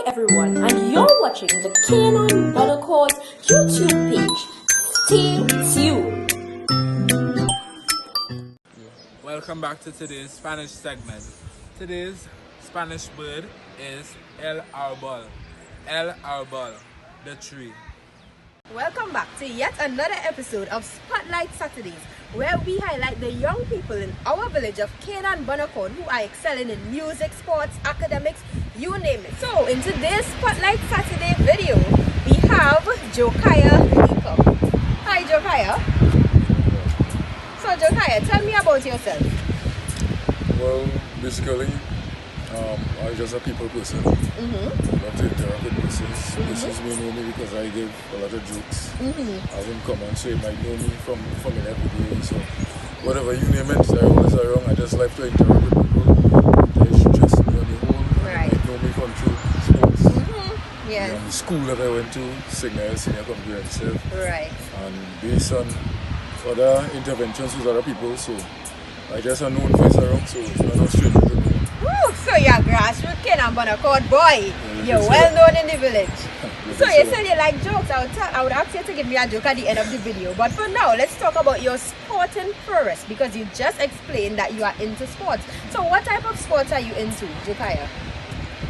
Hi everyone, and you're watching the Canine Buttercourt YouTube page. Stay tuned. Welcome back to today's Spanish segment. Today's Spanish word is el arbol. El arbol, the tree. Welcome back to yet another episode of Spotlight Saturdays, where we highlight the young people in our village of Canaan Bonaccord who are excelling in music, sports, academics, you name it. So in today's Spotlight Saturday video, we have Josiah Leacock. Hi Josiah. So Josiah, tell me about yourself. Well, basically, I'm just a people person. Love to interact with persons. Persons may know me because I give a lot of jokes. As in common, so you might know me from an everyday. So whatever you name it, I always around. I just like to interact with people. They interest me on the whole. Right. They know me from through sports. Yes. The school that I went to, Signal Senior Comprehensive. Right. And based on other interventions with other people, so I just a known face around, so it's not strange to me. Woo, so you're a grassroots Canaan Bonaccord boy. Yeah, You're you well can known in the village. So can you say said you like jokes. I would ask you to give me a joke at the end of the video. But for now, let's talk about your sporting prowess, because you just explained that you are into sports. So what type of sports are you into, Josiah?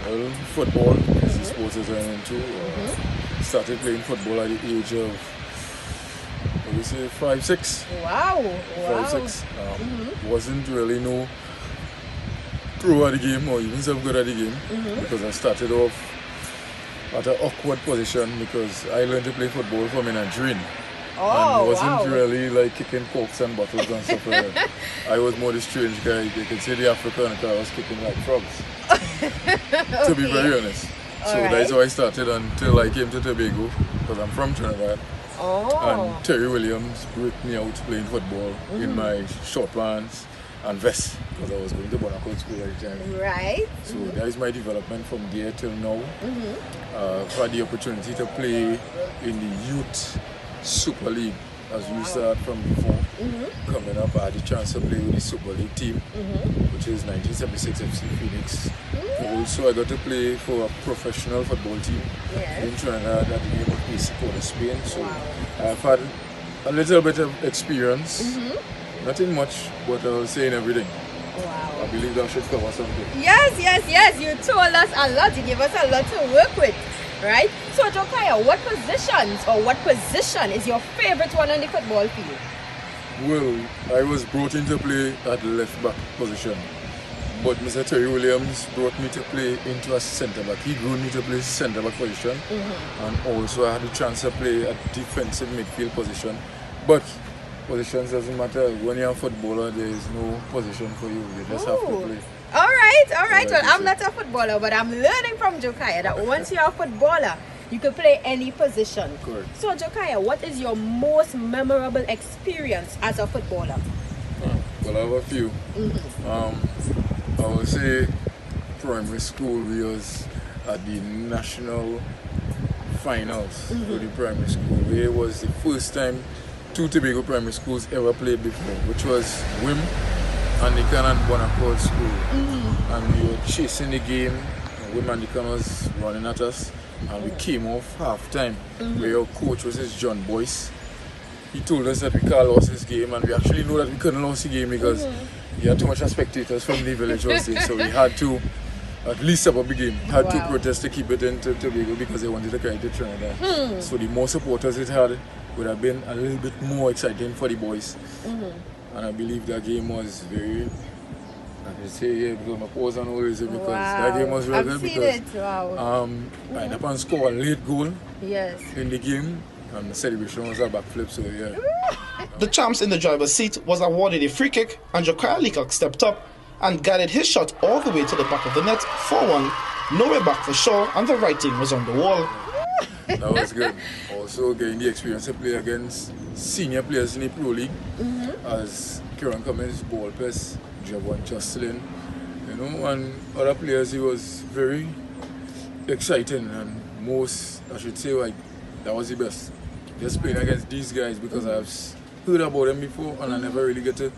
Well, football is the sport that I'm into. Started playing football at the age of, what do you say, 5, 6? Wow. 5, 6. Wasn't really no pro at the game or even some good at the game because I started off at an awkward position because I learned to play football from in a drain. Oh, And wasn't wow. really like kicking corks and bottles and stuff like that. I was more the strange guy. They could say the African because I was kicking like frogs. To be very honest. So Alright. that's how I started until I came to Tobago because I'm from Trinidad. Oh. And Terry Williams broke me out playing football in my short pants and vest because I was going to Bonaccord school at the time. Right. So that is my development from there till now. I've had the opportunity to play in the Youth Super League as we start from before. Coming up, I had the chance to play with the Super League team, which is 1976 FC Phoenix. Also, I got to play for a professional football team Yes. in Trinidad at the name of AC Porto Spain. So I've had a little bit of experience. Nothing much, but I'll say in everything. Wow. I believe that should cover something. Yes. You told us a lot. You gave us a lot to work with, right? So, Josiah, what position is your favorite one on the football field? Well, I was brought in to play at the left back position, but Mr. Terry Williams brought me to play into a centre back. He grew me to play centre back position, and also I had the chance to play at defensive midfield position. But positions doesn't matter. When you're a footballer, there is no position for you. You just have to play. All right. Like Well, you I'm said. not a footballer, but I'm learning from Josiah that once you're a footballer, you can play any position. Correct. So, Josiah, what is your most memorable experience as a footballer? Well, I have a few. I would say primary school, we was at the national finals for the primary school. It was the first time 2 Tobago primary schools ever played before, which was WIM and the Canaan Bonaccord School. And we were chasing the game, and WIM and the Canaan was running at us, and we came off half time where our coach was John Boyce. He told us that we can't lose this game, and we actually know that we couldn't lose the game because he had too much spectators from the village was there, so we had to at least step up the game. Had to Wow. protest to keep it in Tobago because they wanted to carry it to Trinidad. So the more supporters it had would have been a little bit more exciting for the boys. And I believe that game was very, I can say here because my pause on always because that game was really I've good seen because it. Wow. I ended up scoring a late goal Yes. in the game, and the celebration was a backflip, so yeah. The champs in the driver's seat was awarded a free kick, and Josiah Leacock stepped up and guided his shot all the way to the back of the net, 4-1, nowhere back for sure, and the writing was on the wall. That was good. Also getting the experience to play against senior players in the Pro League as Kieran Cummins, Ball Pest, Javon Jocelyn, and other players. It was very exciting, and most, I should say, like, that was the best. Just playing against these guys because I've heard about them before and I never really get to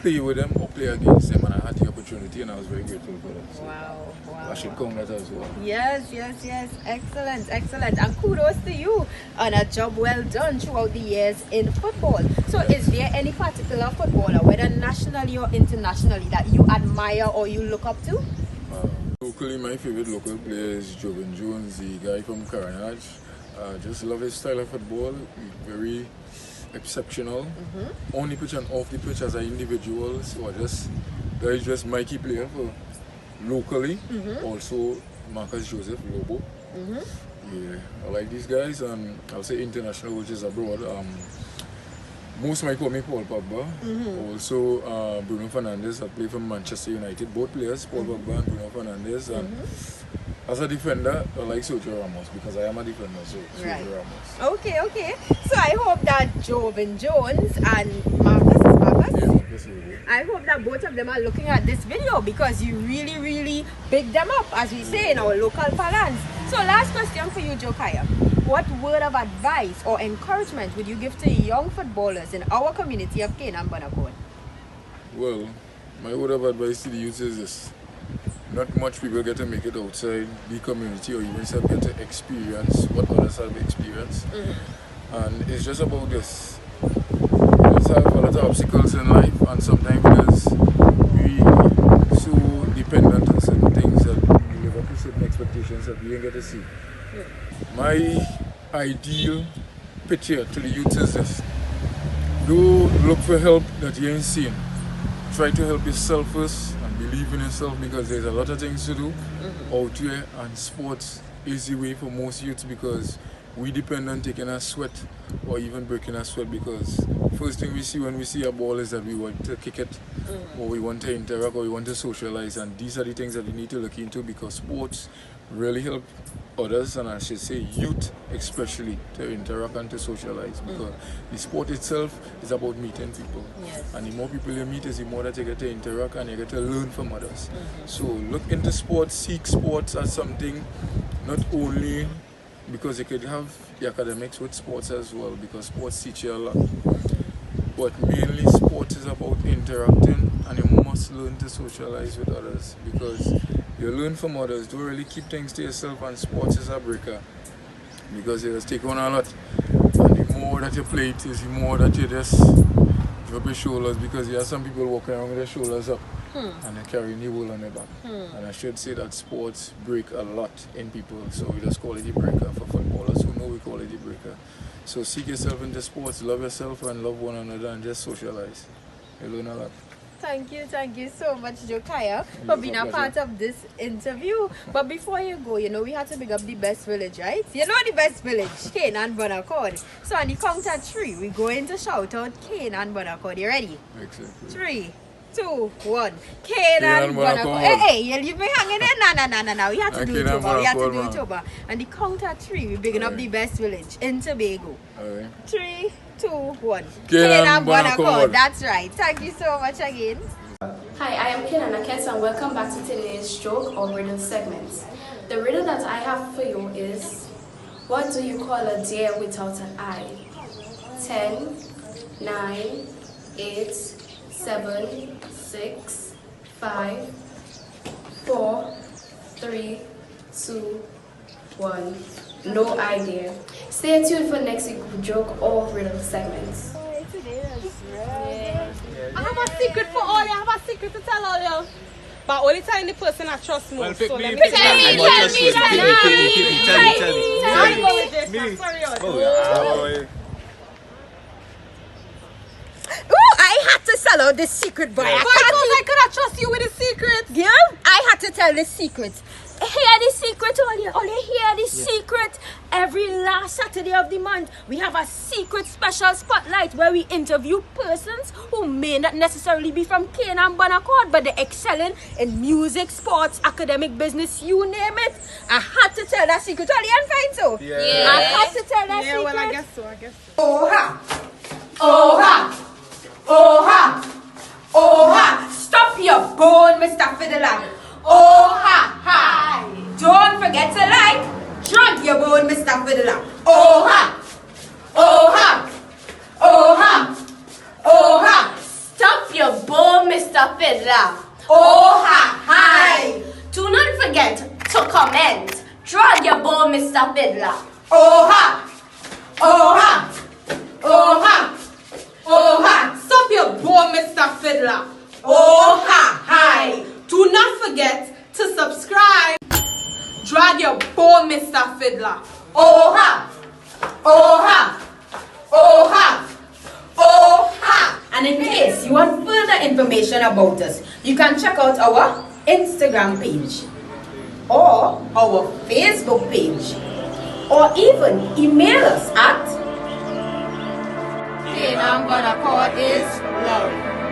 play with them or play against them, and I had the opportunity, and I was very grateful for that. So Wow. I should count that as well. Yes. Excellent. And kudos to you on a job well done throughout the years in football. So is there any particular footballer, whether nationally or internationally, that you admire or you look up to? Locally, my favorite local player is Jovan Jones, the guy from Carenage. Just love his style of football. He's very exceptional. On the pitch and off the pitch as an individual. So he's just my key player for locally. Also Marcus Joseph Lobo. Yeah, I like these guys, and I'll say international, which is abroad. Most might call me Paul Pogba. Also Bruno Fernandes, that play for Manchester United. Both players, Paul Pogba and Bruno Fernandes. And as a defender, I like Sergio Ramos because I am a defender, so Right. Sergio Ramos. Okay. So I hope that Jovan Jones and Marcus, Yeah, Marcus Lobo. I hope that both of them are looking at this video because you really big them up, as we say in our local parlance. So last question for you, Jokaya. What word of advice or encouragement would you give to young footballers in our community of Canaan Bonaccord? Well, my word of advice to the youth is this. Not much people get to make it outside the community or even some get to experience what others have experienced. And it's just about this. We just have a lot of obstacles in life, and sometimes because we so dependent on certain things that we live up to certain expectations that we don't get to see. My ideal picture to the youth is this. Go look for help that you ain't seen. Try to help yourself first and believe in yourself, because there's a lot of things to do out here, and sports is the way for most youths, because we depend on taking a sweat or even breaking a sweat, because first thing we see when we see a ball is that we want to kick it or we want to interact or we want to socialize, and these are the things that we need to look into, because sports really help others, and I should say youth especially, to interact and to socialize, because the sport itself is about meeting people. And the more people you meet is the more that you get to interact and you get to learn from others. So look into sports, seek sports as something, not only because you could have the academics with sports as well, because sports teach you a lot, but mainly sports is about interacting, and you must learn to socialize with others, because you learn from others. Don't really keep things to yourself, and sports is a breaker, because you just take on a lot, and the more that you play it is the more that you just drop your shoulders, because you have some people walking around with their shoulders up and they're carrying the whole on their back. And I should say that sports break a lot in people, so we just call it the breaker. For footballers who know, we call it the breaker. So seek yourself into sports, love yourself and love one another, and just socialize. You learn a lot. Thank you so much, Jokaya, for being a part of this interview. But before you go, we had to big up the best village, right? You know the best village, Canaan Bonaccord. So on the count of 3, we're going to shout out Canaan Bonaccord. You ready? Excellent. 3, 2, 1. Canaan Bonaccord. Hey, you leave me hanging there? No. We have to do it over. We have to do it over. And the count of 3, we're bigging up the best village in Tobago. Alright. 3, 2, 1. Canaan Bonaccord. That's right. Thank you so much again. Hi, I am Kenan Akes and welcome back to today's joke or riddle segment. The riddle that I have for you is, what do you call a deer without an eye? 10, 9, 8, 7, 6, 5, 4, 3, 2, 1. No idea. Stay tuned for next week's joke or riddle segments. I have a secret for all you. I have a secret to tell all you. But only telling the person I trust most. Well, pick so me, let me pick tell me. you. I got trust you. Tell me. Tell me. Go with this. I'm sorry. Oh, I had to sell out the secret, boy. I could have trust you with the secret. Yeah, I had to tell the secret. Hear the secret, all you hear the secret. Every last Saturday of the month, we have a secret special spotlight where we interview persons who may not necessarily be from Canaan Bonaccord, but they're excelling in music, sports, academic, business, you name it. I had to tell that secret. All you find so? Yeah. I had to tell that secret. Yeah, well, I guess so. Oha! Oha! Oha! Oha! Stop your bone, Mr. Fiddler. Oha! Ha! Don't forget to like, drag your bone, Mr. Fiddler. Oha! Oha! Oha! Oha! Stop your bone, Mr. Fiddler. Oh ha hi. Do not forget to comment. Drag your bow, Mr. Fiddler. Oh ha. Oh ha. Oh ha. Oh ha. Stop your bow, Mr. Fiddler. Oh ha hi. Do not forget to subscribe. Drag your bow, Mr. Fiddler. Oh ha. Oh ha. Oh ha. Oh ha. And in case you want further information about us, you can check out our Instagram page or our Facebook page, or even email us at Canaan Bonaccord is love.